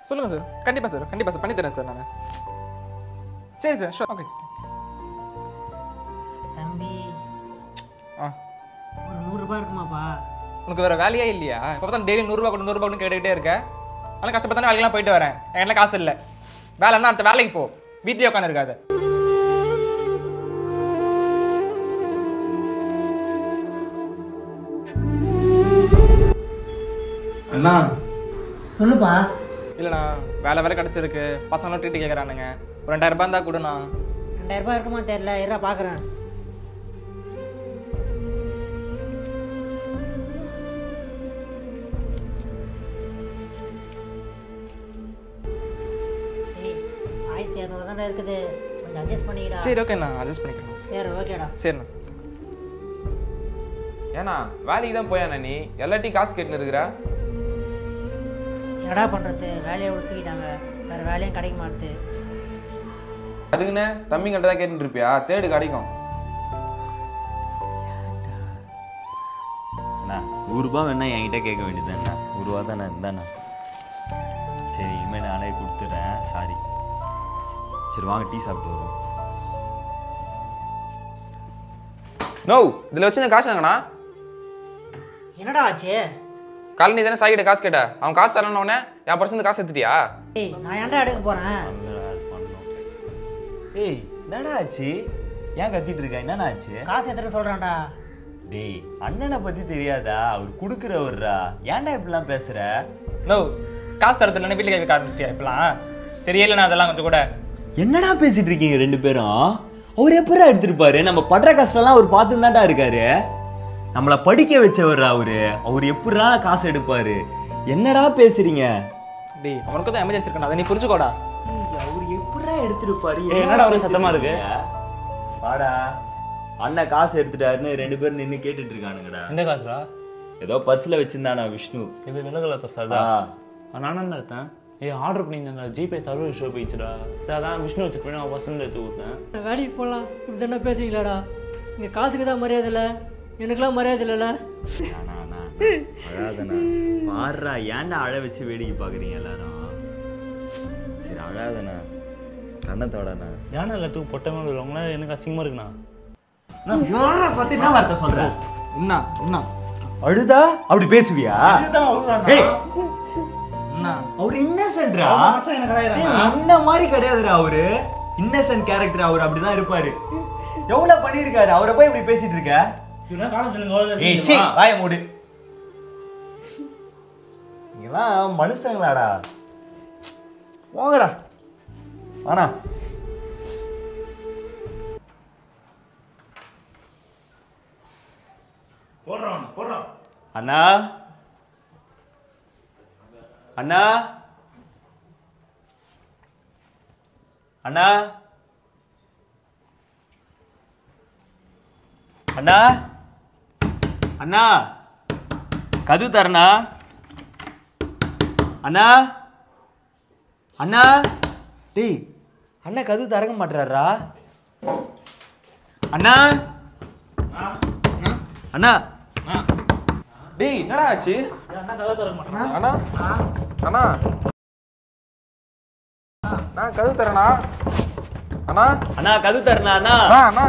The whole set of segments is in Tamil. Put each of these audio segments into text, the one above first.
சொல்லுங்கள் சார். கண்டிப்பாக சார், கண்டிப்பாக சார், பண்ணித்தரேன் சார் நான். சரி சார், ஷோர், ஓகே. தம்பி ஆ, ஒரு 100 ரூபாய் இருக்குமாப்பா? உனக்கு வேறு வேலையே இல்லையா? இப்போ தான் டெய்லி 100 ரூபா கொண்டு 100 ரூபா கொண்டு கேட்டுக்கிட்டே இருக்க. ஆனால் கஷ்டப்பட்டானே வேலைக்கெல்லாம் போயிட்டு வரேன். என்கிட்ட காசு இல்லை. வேலைன்னா அடுத்த வேலைக்கு போ, வீட்லேயே உட்காந்து இருக்காது. அண்ணா சொல்லுப்பா. இல்லைண்ணா, வேலை வேறு கிடச்சிருக்கு. பசங்களும் ட்ரீட்டு கேட்குறானுங்க. ஒரு 2000 ரூபாய் இருந்தால் கொடுண்ணா. 2000 ரூபாய் இருக்குமா தெரியல, இருடா பார்க்குறேன். ஏய் 1200 தானே இருக்குது, கொஞ்சம் அட்ஜஸ்ட் பண்ணிக்கிடா. சரி ஓகேண்ணா, அட்ஜஸ்ட் பண்ணிக்கலாம். சரி ஓகேடா. சரிண்ணா. ஏண்ணா வேலைக்கு தான் போயாண்ணா நீ எல்லாத்தையும் காசு கேட்டுன்னு இருக்கிற? என்னடா பண்ணுறது, வேலையை ஒத்துக்கிட்டாங்க, வேறு வேலையும் கிடைக்க மாட்டுது. அதுக்குன்னு தம்பிங்கள்ட்ட தான் கேட்டுட்டு இருப்பியா? தேடு கிடைக்கும். அண்ணா 100 ரூபா வேணா என்கிட்ட கேட்க வேண்டியதுண்ணா. 1 ரூபா தானே இருந்தாண்ணா. சரி இனிமேல் நானே கொடுத்துட்றேன், சாரி. சரி வாங்க டீ சாப்பிட்டு வரோம். நோ, இதில் வச்சு காசு தாங்கண்ணா. என்னடா ஆச்சு? காலை நீ தானே சாய்கிட்ட காசு கேட்ட, அவன் காசு தரணுன்னு உடனே என் பர்சன்ட் காசு எடுத்துட்டியா? ஏய் நான் ஏன்டா எடுக்க போகிறேன்? ஏய் என்னடா ஆச்சு? ஏன் கத்திட்டு இருக்க? என்னடா ஆச்சு? காசு எத்தனை சொல்கிறான்டா? டேய் அண்ணனை பத்தி தெரியாதா? அவர் கொடுக்குறவர்ரா. ஏன்டா இப்படிலாம் பேசுற? நோ, காசு தரத்துல என்ன வீட்டில் கேட்க ஆரம்பிச்சிட்டியா இப்பெல்லாம்? சரியே இல்லைண்ணா அதெல்லாம் கொஞ்சம் கூட. என்னடா பேசிட்டு இருக்கீங்க 2 பேரும்? அவர் எப்படா எடுத்திருப்பாரு? நம்ம படுற கஷ்டம்லாம் அவர் பார்த்துன்னு தான்டா இருக்காரு. நம்மளை படிக்க வச்சவர்ரா அவர் எப்படா காசு எடுப்பாரு? என்னடா பேசுறீங்க? டேய் அவனுக்கு தான் எமர்ஜென்சி இருக்கா, அதை நீ புரிஞ்சுக்கோடா. அவர் எப்படா எடுத்திருப்பாரு? என்னடா ஒரே சத்தமா இருக்கு? வாடா, அண்ணன் காசு எடுத்துட்டாருன்னு 2 பேரும் நின்று கேட்டுட்டு இருக்கானுங்கடா. எந்த காசுடா? ஏதோ பர்ஸ்ல வச்சிருந்தானா விஷ்ணு. இது வெள்ளை பிரசாதா? நானும் தான் எடுத்தேன். ஆர்டர் பண்ணியிருந்தாங்க, ஜிபே சர்வர் ஷோ போயிடுச்சுடா. சரி அதான் விஷ்ணு வச்சுட்டு போய் நான் பர்சன்ட் எடுத்து கொடுத்தேன். வேலைக்கு போகலாம், இப்படி தானே பேசுறீங்களாடா? இங்கே காசுக்கு தான் மரியாதை இல்லை, எனக்குலாம் மரியாதை இல்லைல்ல. அழாதண்ணா, பாடுறா. ஏன்டா அழ வச்சு வேடிக்கை பாக்குறீங்க எல்லாரும்? சரி அழாதண்ணா, கண்ணத்தோடண்ணா. ஏன்னா எல்லாத்துக்கும் பொட்டமே உள்ளவங்களா எனக்கு அசிங்கமா இருக்குண்ணா. பத்தி என்ன வார்த்தை சொல்ற? என்ன என்ன அழுதா அப்படி பேசுவியா? ஏய், என்ன அவர் இன்னசென்ட்ரா. இந்த மாதிரி கிடையாதுடா அவரு. இன்னசென்ட் கேரக்டர் அவர் அப்படிதான் இருப்பாரு. எவ்வளவு பண்ணிருக்காரு, அவரை போய் இப்படி பேசிட்டு இருக்க? ஏய் சீ, வாய மூடு. நீங்களாம் மனுஷங்களாடா. போங்கடா. ஆனா அண்ணா அண்ணா அண்ணா அண்ணா அண்ணா கது தரணா அண்ணா அண்ணா. டேய் அண்ணா கது தரங்க மாட்டாரா? அண்ணா அண்ணா. டேய் என்னடா ஆச்சு? அண்ணா அண்ணா நான் கதவு தரேண்ணா. அண்ணா அண்ணா கது தரணா அண்ணா. அண்ணா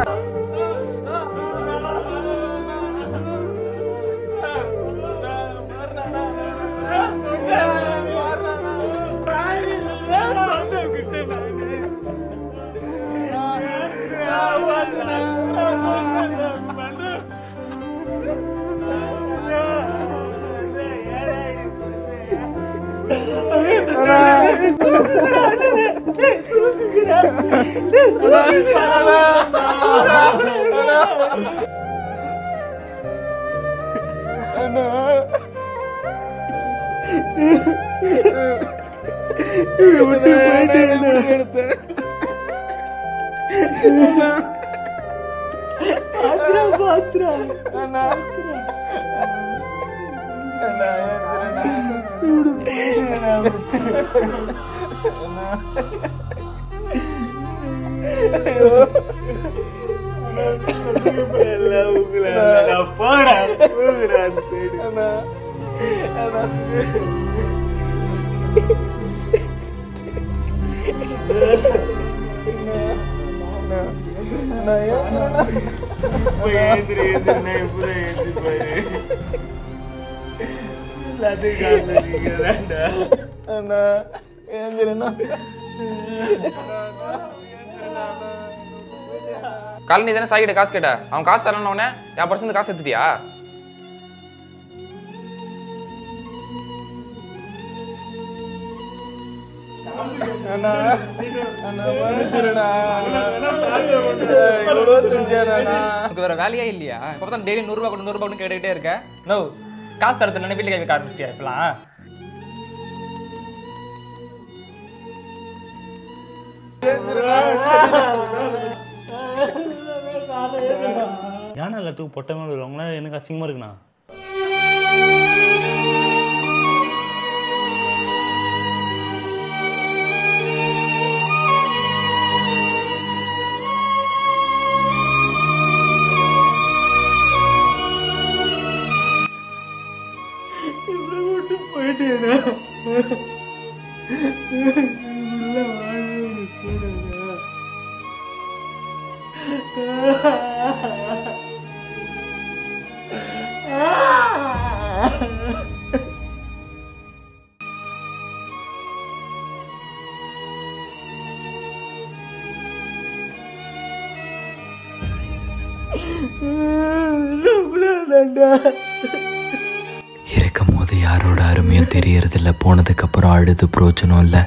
போடா காலைல நீ தானே சாய்கிட்ட காசு கேட்ட, அவன் காசு தரணும் உடனே என் பர்சன் காசு எடுத்துட்டியா? உனக்கு வேற வேலையே இல்லையா? இப்ப தான் டெய்லி 100 ரூபாய் 100 ரூபாய் கேட்டுக்கிட்டே இருக்க. நோ காசு தரது என்ன வீட்டுல கேட்க ஆரம்பிச்சிட்டியா இப்பலாம்? ஏன்னா எல்லாத்துக்கும் பொட்டை மேலே வருவாங்களா? எனக்கு அசிங்கமா இருக்குண்ணா. போயிட்டேனா இருக்கும் போது யாரோட அருமையும் தெரியறதில்ல, போனதுக்கு அப்புறம் அழுது பிரோஜனம் இல்லை.